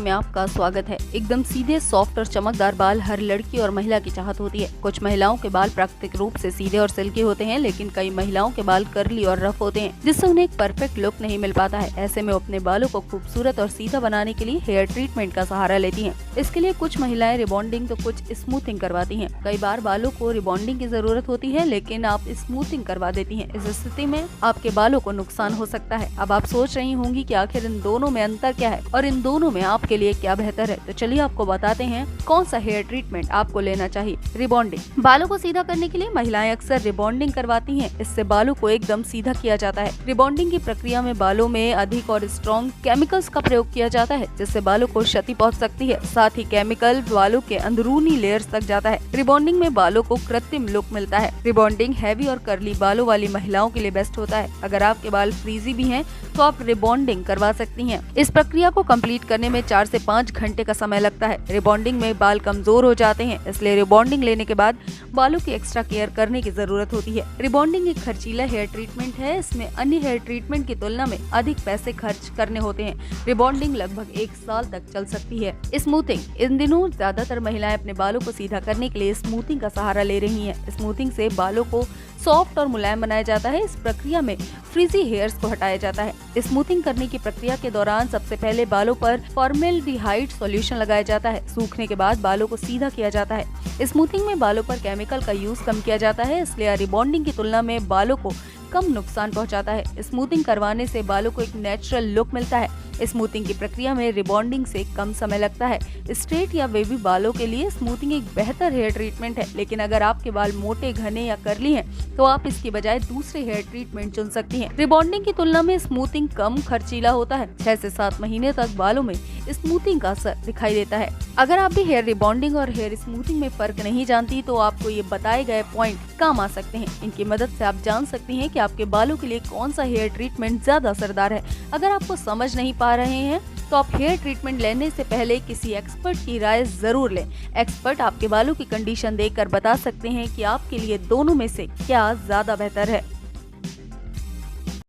में आपका स्वागत है। एकदम सीधे, सॉफ्ट और चमकदार बाल हर लड़की और महिला की चाहत होती है। कुछ महिलाओं के बाल प्राकृतिक रूप से सीधे और सिल्की होते हैं, लेकिन कई महिलाओं के बाल कर्ली और रफ होते हैं, जिससे उन्हें एक परफेक्ट लुक नहीं मिल पाता है। ऐसे में अपने बालों को खूबसूरत और सीधा बनाने के लिए हेयर ट्रीटमेंट का सहारा लेती हैं। इसके लिए कुछ महिलाएं रिबॉन्डिंग तो कुछ स्मूथिंग करवाती हैं। कई बार बालों को रिबॉन्डिंग की जरूरत होती है, लेकिन आप स्मूथिंग करवा देती हैं। इस स्थिति में आपके बालों को नुकसान हो सकता है। अब आप सोच रही होंगी कि आखिर इन दोनों में अंतर क्या है और इन दोनों में आपके लिए क्या बेहतर है। तो चलिए आपको बताते हैं कौन सा हेयर ट्रीटमेंट आपको लेना चाहिए। रिबॉन्डिंग। बालों को सीधा करने के लिए महिलाएं अक्सर रिबॉन्डिंग करवाती हैं। इससे बालों को एकदम सीधा किया जाता है। रिबॉन्डिंग की प्रक्रिया में बालों में अधिक और स्ट्रॉन्ग केमिकल्स का प्रयोग किया जाता है, जिससे बालों को क्षति पहुंच सकती है। साथ ही केमिकल बालों के अंदरूनी लेयर्स तक जाता है। रिबॉन्डिंग में बालों को कृत्रिम लुक मिलता है। रिबॉन्डिंग हैवी और कर्ली बालों वाली महिलाओं के लिए बेस्ट होता है। अगर आपके बाल फ्रीजी भी हैं, तो आप रिबॉन्डिंग करवा सकती हैं। इस प्रक्रिया को कंप्लीट करने में 4 से 5 घंटे का समय लगता है। रिबॉन्डिंग में बाल कमजोर हो जाते हैं, इसलिए रिबॉन्डिंग लेने के बाद बालों की एक्स्ट्रा केयर करने की जरूरत होती है। रिबॉन्डिंग एक खर्चीला हेयर ट्रीटमेंट है। इसमें अन्य हेयर ट्रीटमेंट की तुलना में अधिक पैसे खर्च करने होते हैं। रिबॉन्डिंग लगभग 1 साल तक चल सकती है। स्मूथिंग। इन दिनों ज्यादातर महिलाएं अपने बालों को सीधा करने के लिए स्मूथिंग का सहारा ले रही हैं। स्मूथिंग से बालों को सॉफ्ट और मुलायम बनाया जाता है। इस प्रक्रिया में फ्रीजी हेयर्स को हटाया जाता है। स्मूथिंग करने की प्रक्रिया के दौरान सबसे पहले बालों पर फॉर्मेल्डिहाइड सॉल्यूशन लगाया जाता है। सूखने के बाद बालों को सीधा किया जाता है। स्मूथिंग में बालों पर केमिकल का यूज कम किया जाता है, इसलिए रिबॉन्डिंग की तुलना में बालों को कम नुकसान पहुंचाता है। स्मूथिंग करवाने से बालों को एक नेचुरल लुक मिलता है। स्मूथिंग की प्रक्रिया में रिबॉन्डिंग से कम समय लगता है। स्ट्रेट या वेवी बालों के लिए स्मूथिंग एक बेहतर हेयर ट्रीटमेंट है, लेकिन अगर आपके बाल मोटे, घने या कर्ली हैं, तो आप इसकी बजाय दूसरे हेयर ट्रीटमेंट चुन सकती हैं। रिबॉन्डिंग की तुलना में स्मूथिंग कम खर्चीला होता है। 6 से 7 महीने तक बालों में स्मूथिंग का असर दिखाई देता है। अगर आप भी हेयर रिबॉन्डिंग और हेयर स्मूथिंग में फर्क नहीं जानती, तो आपको ये बताए गए पॉइंट काम आ सकते हैं। इनकी मदद से आप जान सकती हैं कि आपके बालों के लिए कौन सा हेयर ट्रीटमेंट ज्यादा असरदार है। अगर आपको समझ नहीं पा रहे हैं, तो आप हेयर ट्रीटमेंट लेने से पहले किसी एक्सपर्ट की राय जरूर लें। एक्सपर्ट आपके बालों की कंडीशन देखकर बता सकते हैं कि आपके लिए दोनों में से क्या ज्यादा बेहतर है।